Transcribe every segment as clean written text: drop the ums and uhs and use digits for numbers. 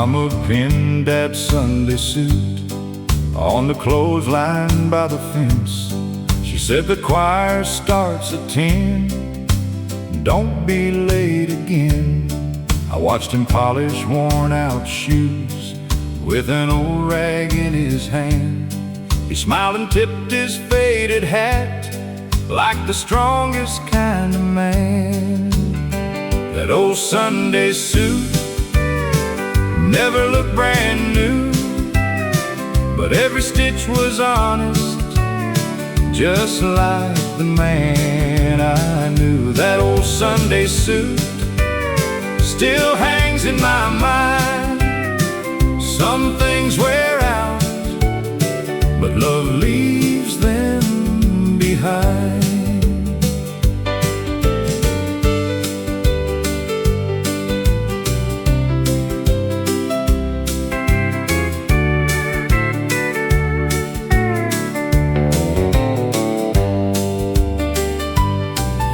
Mama pinned that Sunday suit on the clothesline by the fence. She said the choir starts at 10, don't be late again. I watched him polish worn out shoes with an old rag in his hand. He smiled and tipped his faded hat like the strongest kind of man. That old Sunday suit never looked brand new, but every stitch was honest, just like the man I knew. That old Sunday suit still hangs in my mind. Some things wear out, but love leaves them behind.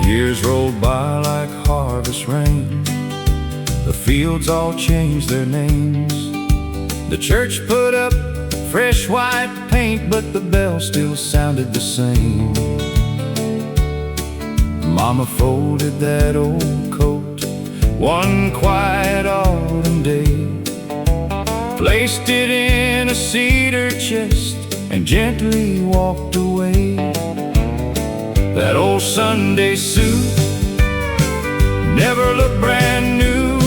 Years rolled by like harvest rain. The fields all changed their names. The church put up fresh white paint, but the bell still sounded the same. Mama folded that old coat one quiet autumn day, placed it in a cedar chest and gently walked away. That old Sunday suit never looked brand new,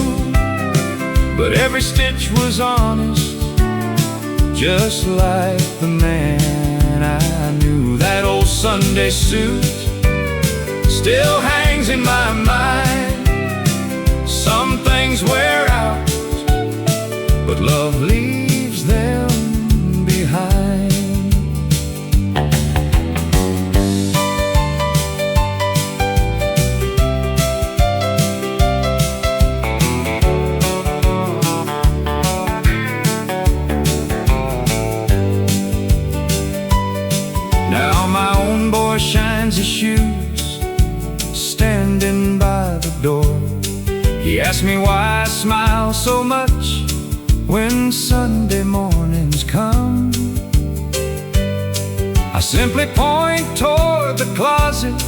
but every stitch was honest, just like the man I knew. That old Sunday suit still hangs in my mind. Some things wear out, but love leaves them behind. Shines his shoes, standing by the door. He asked me why I smile so much when Sunday mornings come. I simply point toward the closet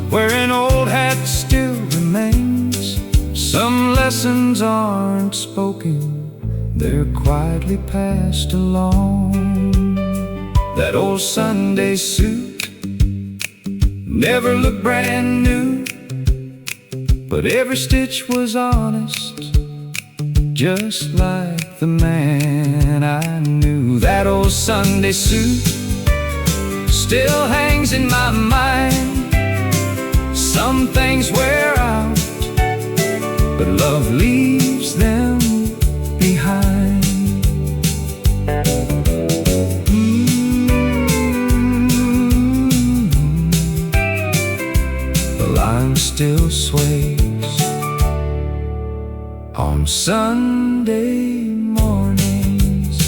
where an old hat still remains. Some lessons aren't spoken, they're quietly passed along. That old Sunday suit never looked brand new, but every stitch was honest, just like the man I knew. That old Sunday suit still hangs in my mind. Some things wear out, but love leaves them behind. Still sways on Sunday mornings.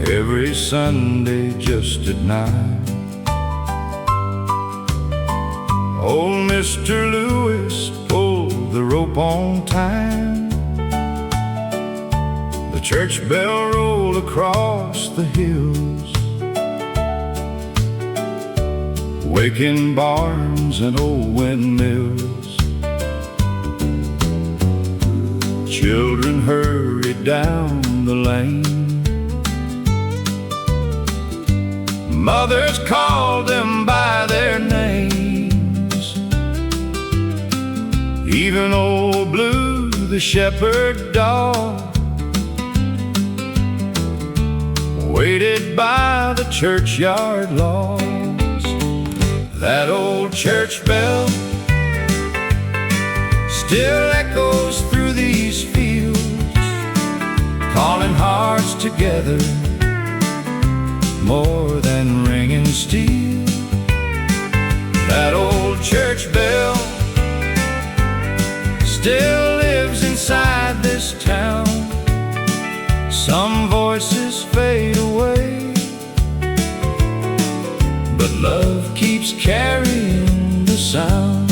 Every Sunday just at 9, old Mr. Lewis pulled the rope on time. The church bell rolled across the hills, waking barns and old windmills. Children hurried down the lane, mothers called them by their names. Even old Blue, the shepherd dog, waited by the churchyard laws. That old church bell still echoes through these fields, calling hearts together more than ringing steel. That old church bell still lives inside this town. Some voices fade away, but love keeps carrying the sound.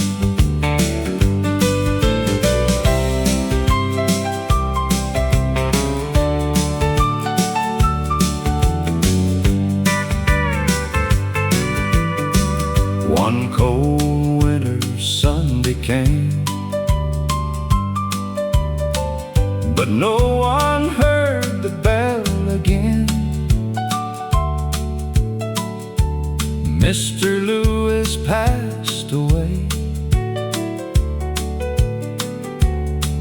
One cold winter Sunday came, but no one heard the bell again. Mr. Lewis passed away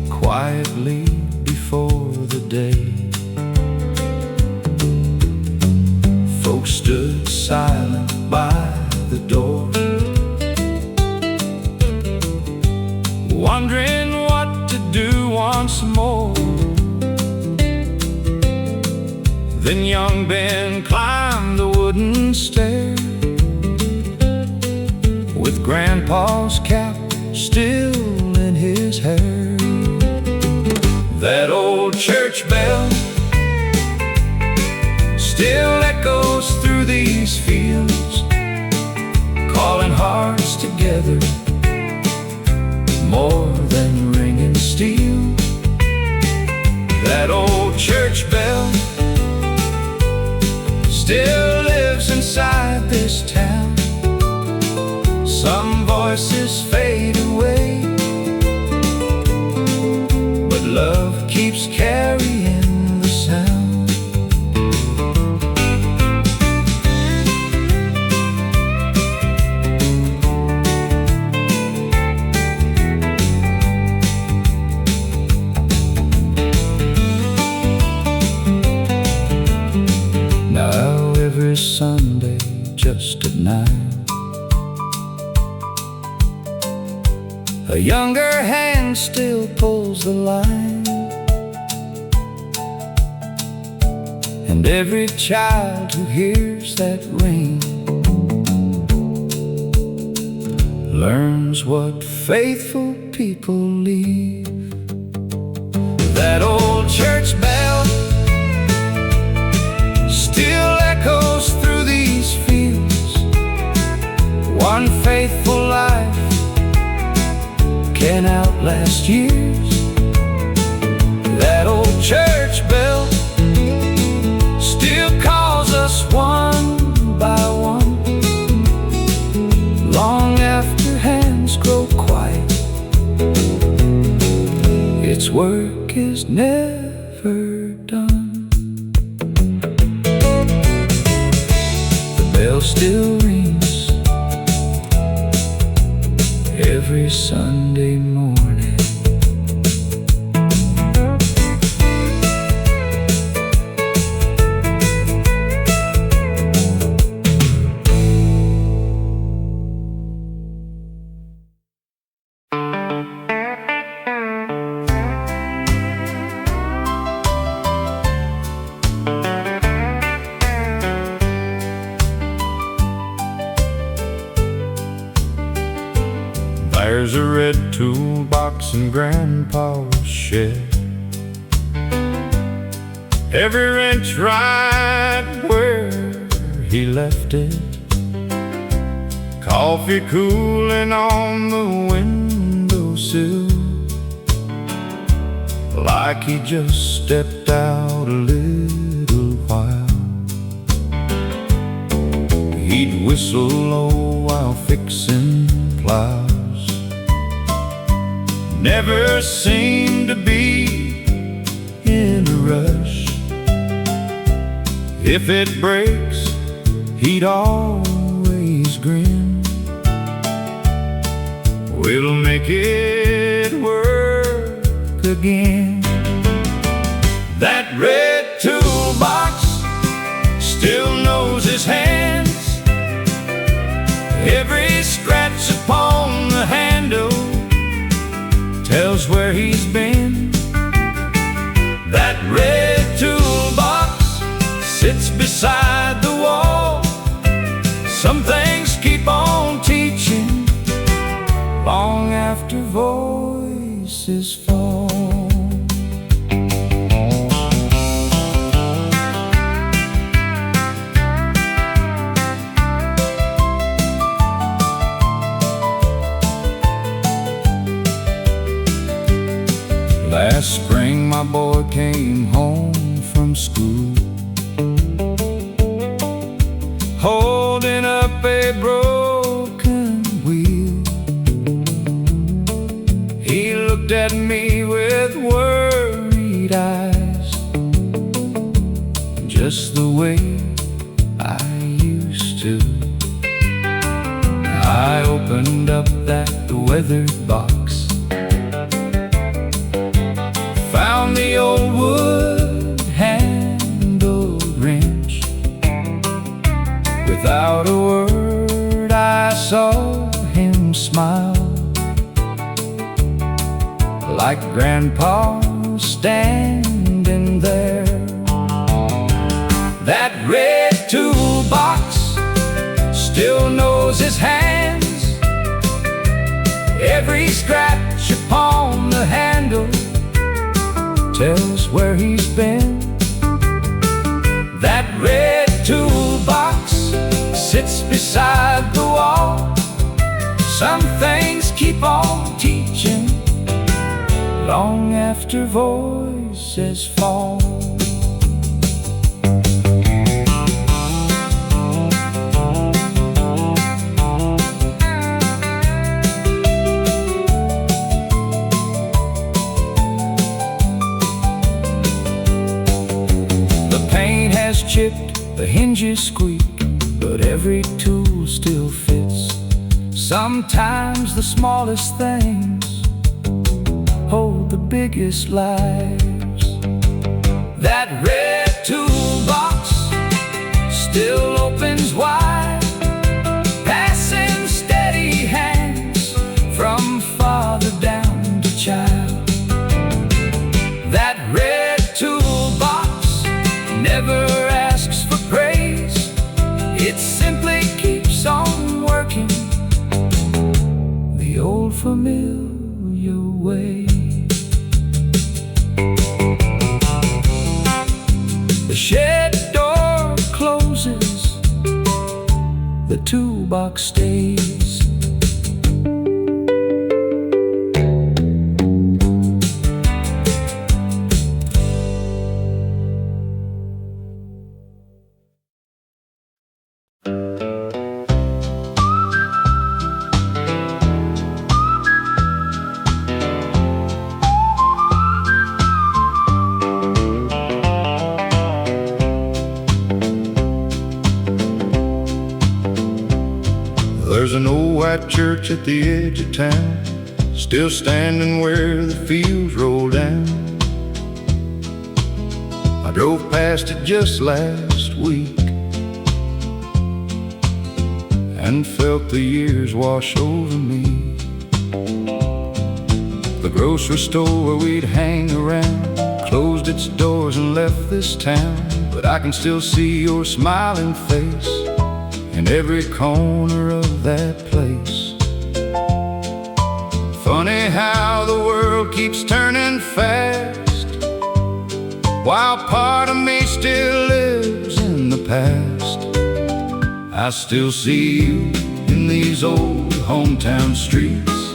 quietly before the day. Folks stood silent by the door, wondering what to do once more. Then young Ben climbed the wooden stair, with Grandpa's cap still in his hair. That old church bell still echoes through these fields, calling hearts together more than ringing steel. That old church bell still lives inside this town. Some voices fade away, but love keeps carrying the sound. Now every Sunday just at night, a younger hand still pulls the line, and every child who hears that ring learns what faithful people leave. That old church bell still echoes through these fields. One faithful life can outlast years. That old church bell still calls us one by one, long after hands grow quiet. Its work is never done. The bell still rings every Sunday morning. There's a red toolbox in Grandpa's shed, every wrench right where he left it. Coffee cooling on the windowsill, like he just stepped out a little while. He'd whistle low while fixing plows, never seemed to be in a rush. If it breaks, he'd always grin. We'll make it work again. That red toolbox still knows his hands. Every scratch upon the handle tells where he's been. That red Some things keep on teaching long after voices fall. Last spring my boy came home from school, holding up a broken wheel. He looked at me with worried eyes, just the way I used to. I opened up that weathered box, found the old wood-handled wrench. Without a word I saw him smile, like Grandpa standing there. That red toolbox still knows his hands, every scratch upon the handle tells where he's been. That red toolbox sits beside the wall. Some things keep on teaching long after voices fall. Chipped, the hinges squeak, but every tool still fits. Sometimes the smallest things hold the biggest lives. That red toolbox still opens wide, passing steady hands from father down to child. That red toolbox never asks for praise, it simply keeps on working the old familiar way. The shed door closes, the toolbox stays. There's an old white church at the edge of town, still standing where the fields roll down. I drove past it just last week and felt the years wash over me. The grocery store where we'd hang around closed its doors and left this town, but I can still see your smiling face in every corner of that place. Funny how the world keeps turning fast, while part of me still lives in the past. I still see you in these old hometown streets,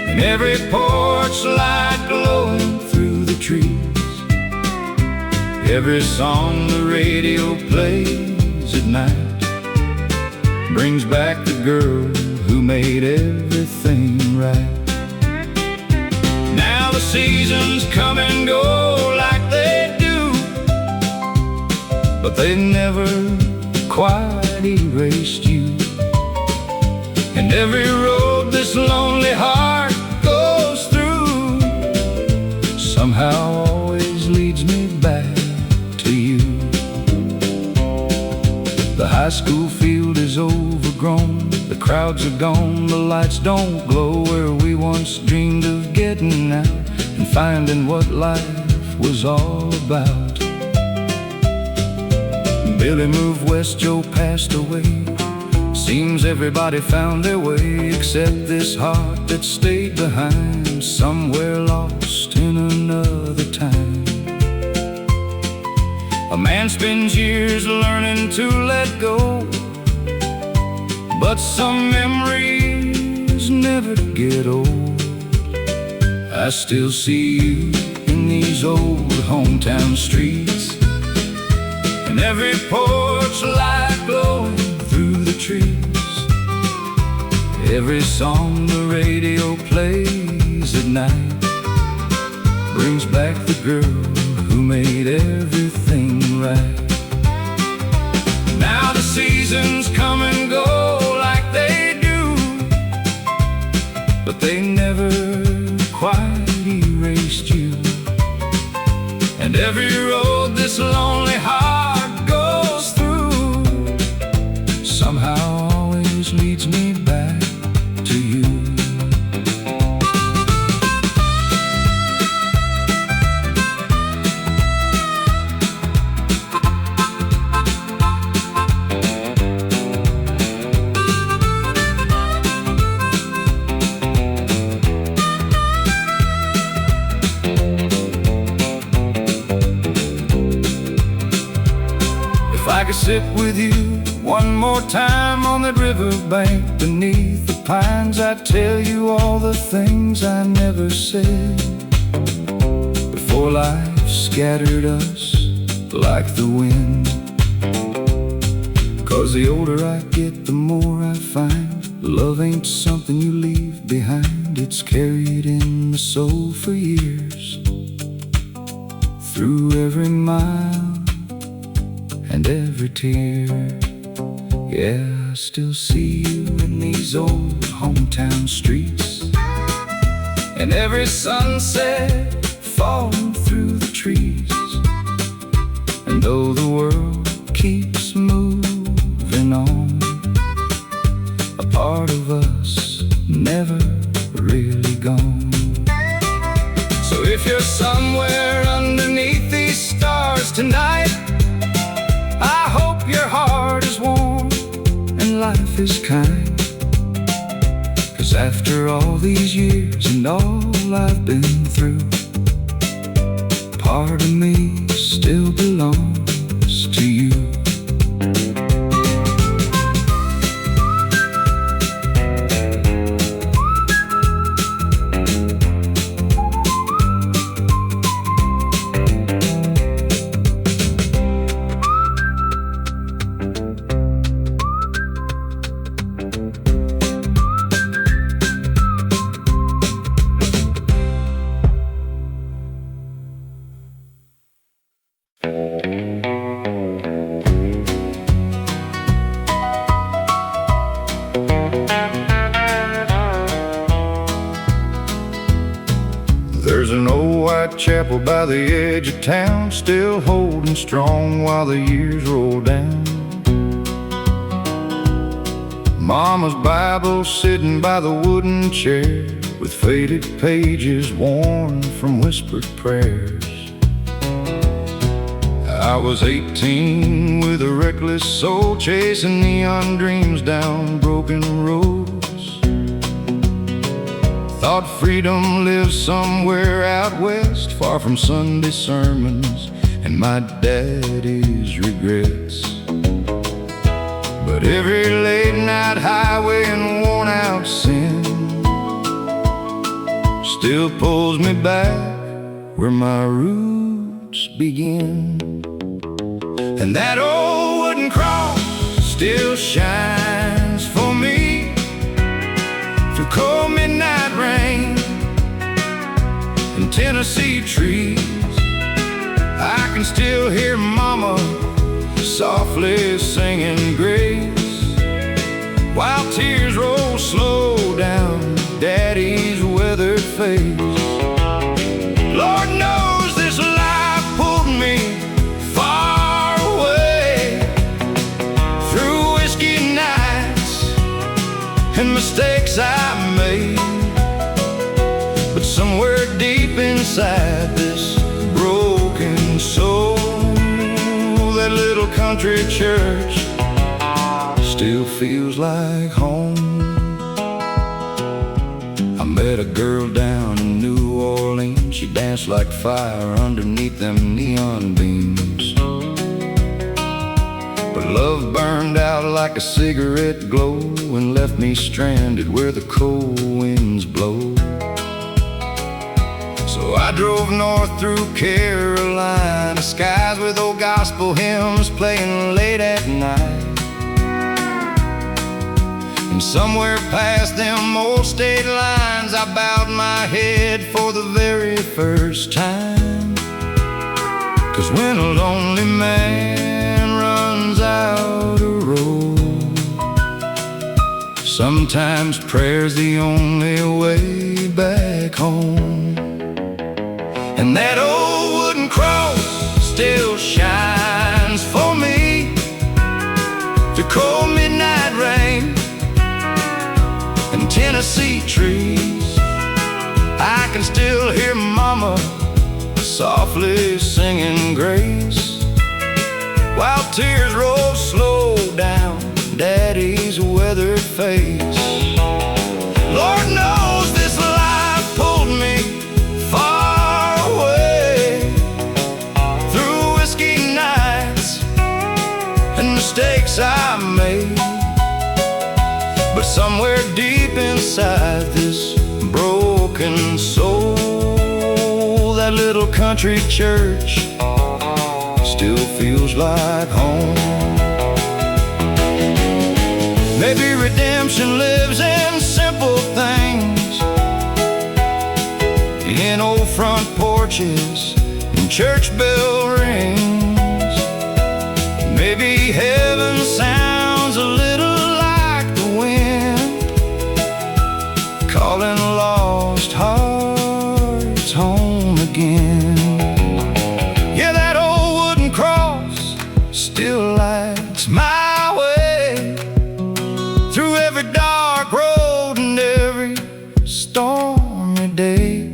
and every porch light glowing through the trees. Every song the radio plays at night brings back the girl who made everything right. Now the seasons come and go like they do, but they never quite erased you. And every road this lonely heart goes through somehow always leads me back to you. The high school field is overgrown, the crowds are gone, the lights don't glow where we once dreamed of getting out and finding what life was all about. Billy moved west, Joe passed away. Seems everybody found their way except this heart that stayed behind, somewhere lost in another time. A man spends years learning to let go, but some memories never get old. I still see you in these old hometown streets, and every porch light glowing through the trees. Every song the radio plays at night brings back the girl who made everything right. Now the seasons come and go like they do, but they never quite erased you. And every road this lonely heart goes through somehow always leads me back to you. If I could sit with you one more time on that riverbank beneath the pines, I'd tell you all the things I never said before life scattered us like the wind. 'Cause the older I get, the more I find love ain't something you leave behind. It's carried in the soul for years, through every mile and every tear. Yeah, I still see you in these old hometown streets, and every sunset falling through the trees. And though the world keeps moving on, a part of us never really gone. So if you're somewhere underneath these stars tonight, I hope your heart is warm and life is kind. 'Cause after all these years and all I've been through, part of me still belongs to you. There's an old white chapel by the edge of town, still holding strong while the years roll down. Mama's Bible sitting by the wooden chair, with faded pages worn from whispered prayers. I was 18 with a reckless soul, chasing neon dreams down broken roads. Thought freedom lived somewhere out west, far from Sunday sermons and my daddy's regrets. But every late night highway and worn out sin still pulls me back where my roots begin. And that old wooden cross still shines for me through cold midnight rain and Tennessee trees. I can still hear Mama softly singing grace, while tears roll slow down Daddy's weathered face. Lord knows this life pulled me far away, through whiskey nights and mistakes I made. But somewhere deep inside this broken soul, that little country church still feels like home. I met a girl down in New Orleans. She danced like fire underneath them neon beams. But love burned out like a cigarette glow and left me stranded where the cold winds blow. So I drove north through Carolina, skies with old gospel hymns playing late at night. And somewhere past them old state lines, I bowed my head for the very first time. 'Cause when a lonely man runs out a road, sometimes prayer's the only way back home. And that old wooden cross still shines for me through cold midnight rain and Tennessee trees. I can still hear Mama softly singing grace, while tears roll slow down Daddy's weathered face. Lord knows this life pulled me far away through whiskey nights and mistakes I made. But somewhere deep inside this broken soul, that little country church still feels like home. Maybe redemption lives in simple things, in old front porches and church bell rings. Maybe heaven sounds a little like the wind, calling lost hearts home again. Yeah, that old wooden cross still lights my way through every dark road and every stormy day.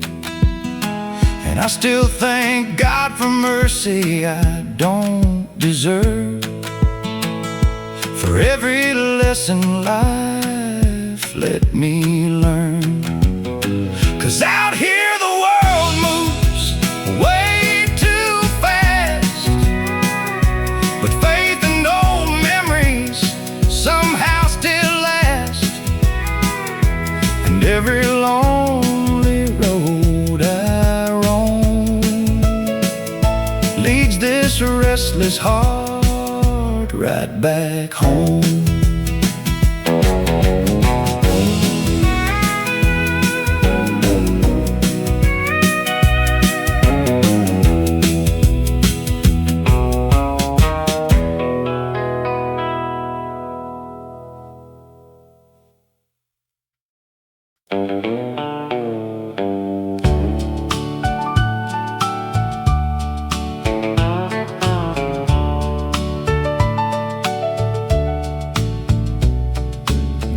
And I still thank God for mercy I don't deserve, for every lesson life let me learn. 'Cause out here the world moves way too fast, but faith and old memories somehow still last. And every lonely road I roam leads this restless heart right back home.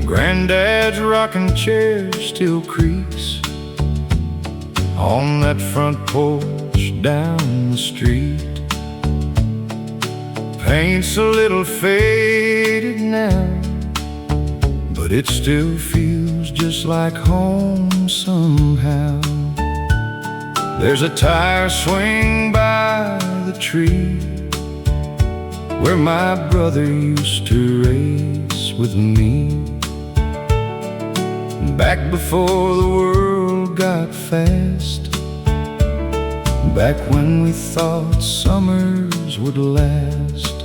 Granddad's rocking chair still creaks on that front porch down the street. Paint's a little faded now, but it still feels just like home somehow. There's a tire swing by the tree where my brother used to race with me, back before the world got fast, back when we thought summers would last.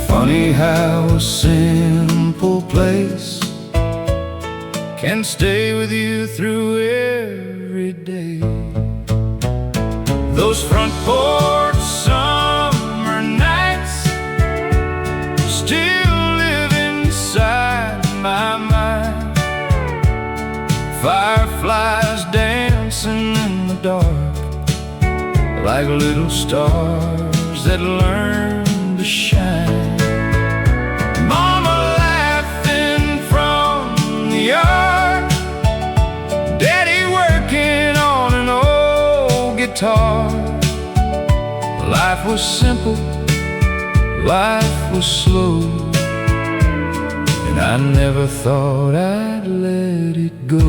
Funny how a simple place can stay with you through every day. Those front porch summer nights still live inside my mind. Fireflies dancing in the dark like little stars that learn to shine. Mama laughing from the yard, Daddy working on an old guitar. Life Life was simple, life was slow, and I never thought I'd let it go.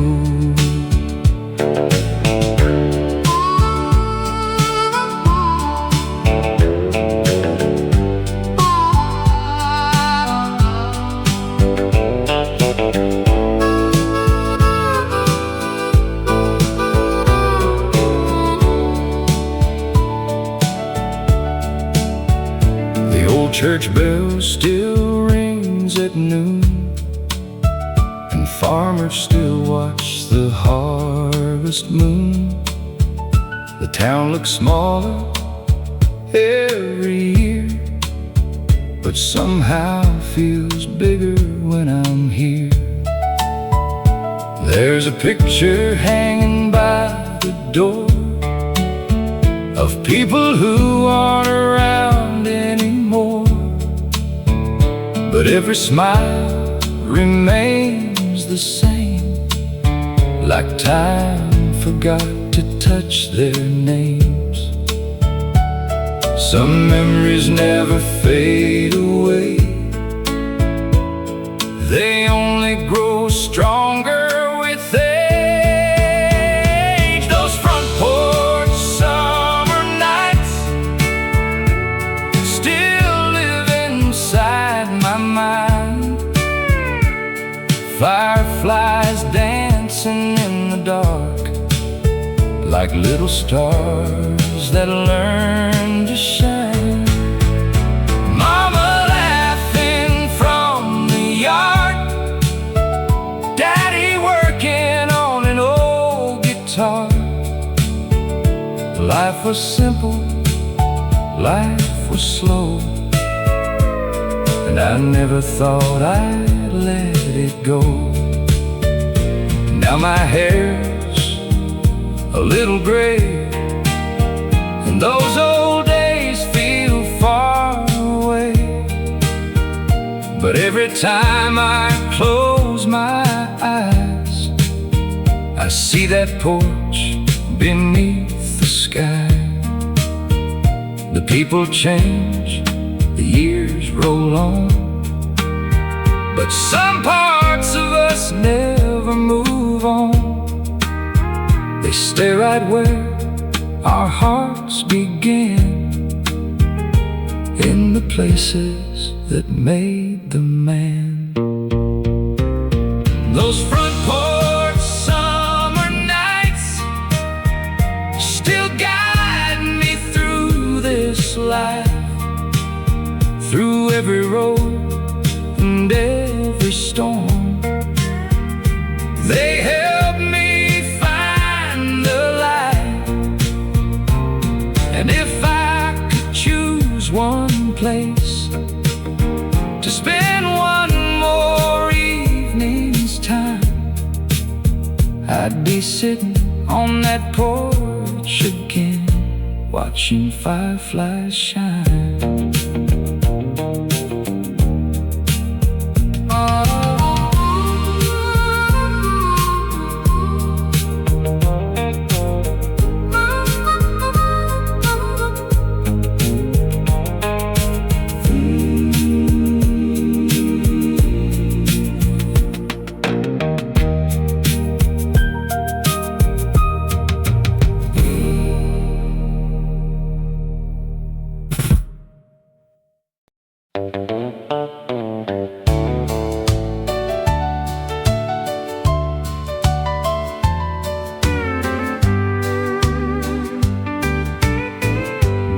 Church bell still rings at noon, and farmers still watch the harvest moon. The town looks smaller every year, but somehow feels bigger when I'm here. There's a picture hanging by the door of people who aren't around anymore, but every smile remains the same, like time forgot to touch their names. Some memories never fade away, they only grow stronger with age. Those front porch summer nights still live inside my mind. Fireflies dancing in the dark, like little stars that learn to shine. Mama laughing from the yard, Daddy working on an old guitar. Life was simple, life was slow, and I never thought I'd let it go. Now my hair's a little gray, and those old days feel far away, but every time I close my eyes, I see that porch beneath the sky. The people change, the years roll on, but some parts of us never move on. They stay right where our hearts begin, in the places that made the man. Those front porch summer nights still guide me through this life, through every road and every storm. They help me find the light, and if I could choose one place to spend one more evening's time, I'd be sitting on that porch again, watching fireflies shine.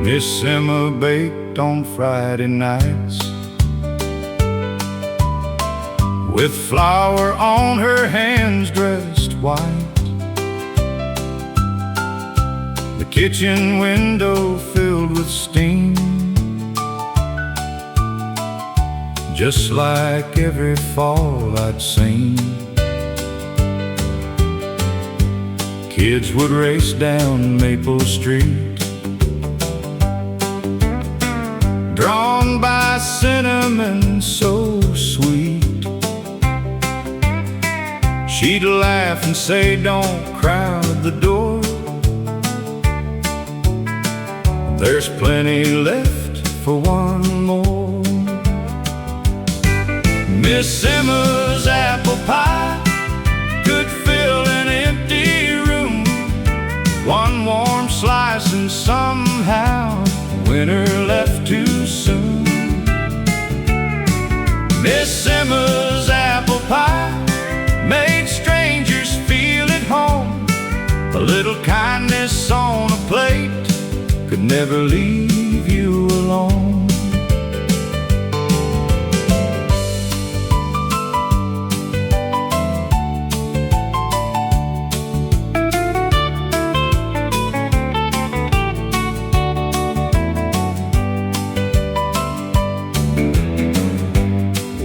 Miss Emma baked on Friday nights, with flour on her hands dressed white. The kitchen window filled with steam, just like every fall I'd seen. Kids would race down Maple Street, drawn by cinnamon so sweet. She'd laugh and say, "Don't crowd the door." there's plenty left for one more. Miss Emma's apple pie could fill an empty room. One warm slice and somehow winter left too soon. Miss Emma's apple pie made strangers feel at home. A little kindness on a plate could never leave you alone.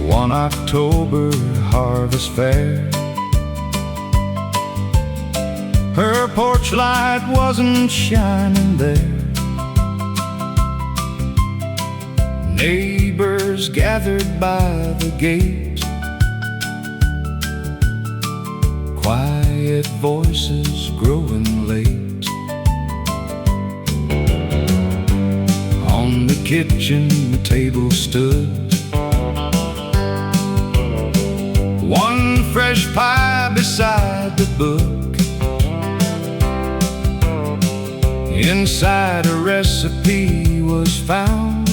One October harvest fair, her porch light wasn't shining there. Neighbors gathered by the gate, quiet voices growing late. On the kitchen table stood one fresh pie beside the book. Inside a recipe was found,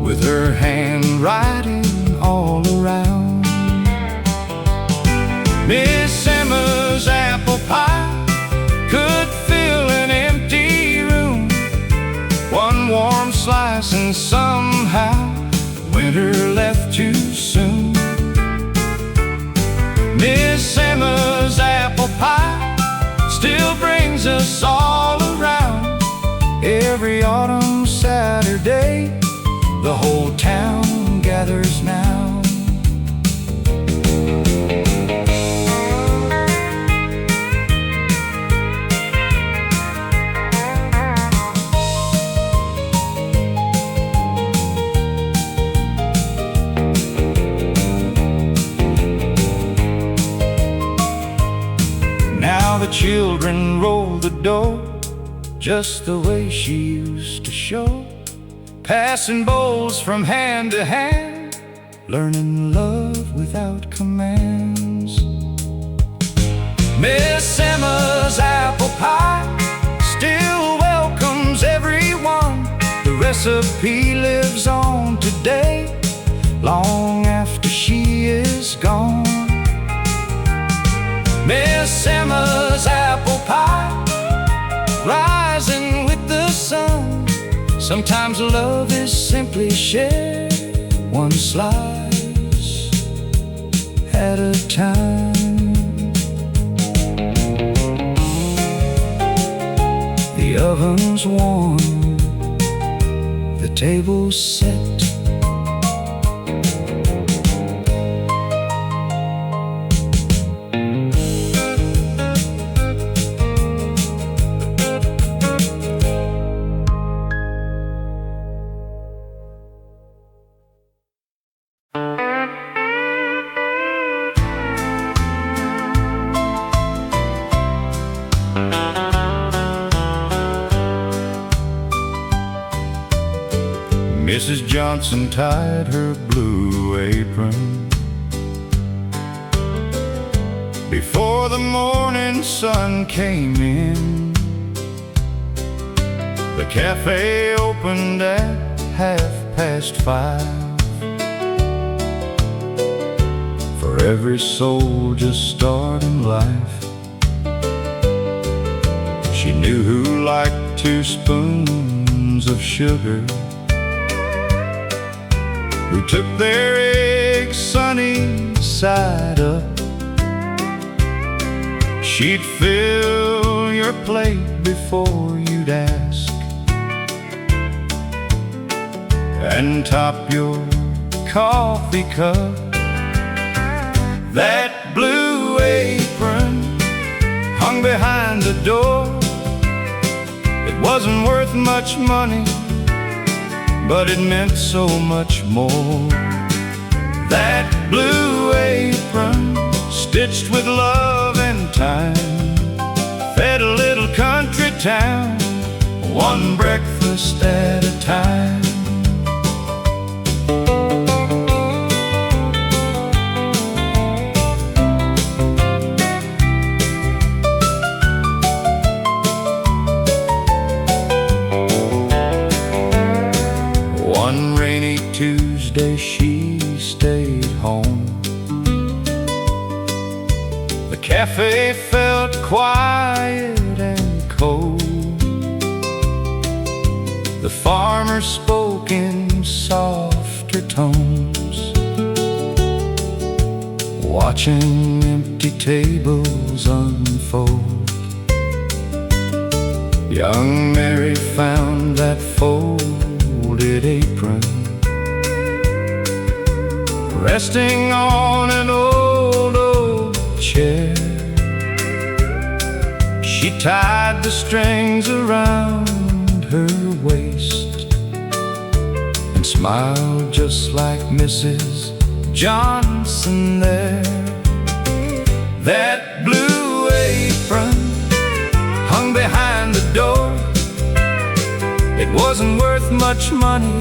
with her handwriting all around. Miss Emma's apple pie could fill an empty room. One warm slice and somehow winter left too soon. Miss Emma's apple pie still brings us all around. Every autumn Saturday, the whole town gathers now. Now the children roll the dough just the way she used to show, passing bowls from hand to hand, learning love without commands. Miss Emma's apple pie still welcomes everyone. The recipe lives on today, long after she is gone. Miss Emma's apple pie, rising with the sun. Sometimes love is simply shared, one slice at a time. The oven's warm, the table's set. Mrs. Johnson tied her blue apron before the morning sun came in. The cafe opened at 5:30. For every soul just starting life, she knew who liked 2 spoons of sugar, who took their eggs sunny side up. She'd fill your plate before you'd ask, and top your coffee cup. That blue apron hung behind the door. It wasn't worth much money, but it meant so much more. That blue apron, stitched with love and time, fed a little country town, one breakfast at a time. One rainy Tuesday she stayed home. The cafe felt quiet and cold. The farmer spoke in softer tones, watching empty tables unfold. Young Mary found that folded apron resting on an old chair. She tied the strings around her waist and smiled just like Mrs. Johnson there. That blue apron hung behind the door. It wasn't worth much money,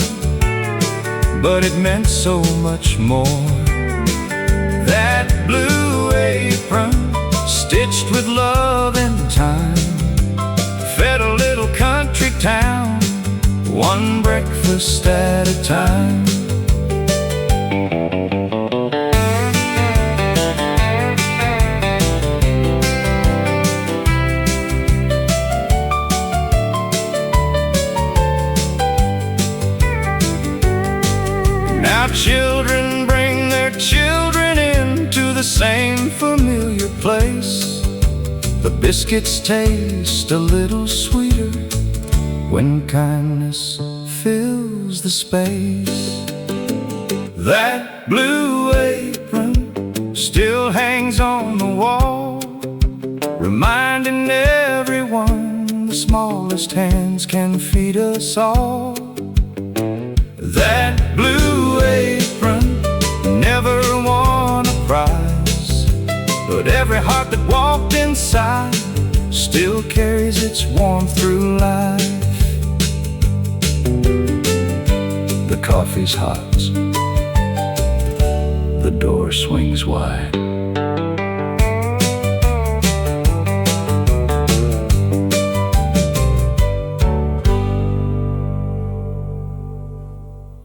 but it meant so much more. That blue apron, stitched with love and time, fed a little country town, one breakfast at a time. Now children bring their children into the same familiar place. The biscuits taste a little sweeter when kindness fills the space. That blue apron still hangs on the wall, reminding everyone the smallest hands can feed us all. That blue apron never won a prize, but every heart that walked inside still carries its warmth through life. The coffee's hot, the door swings wide.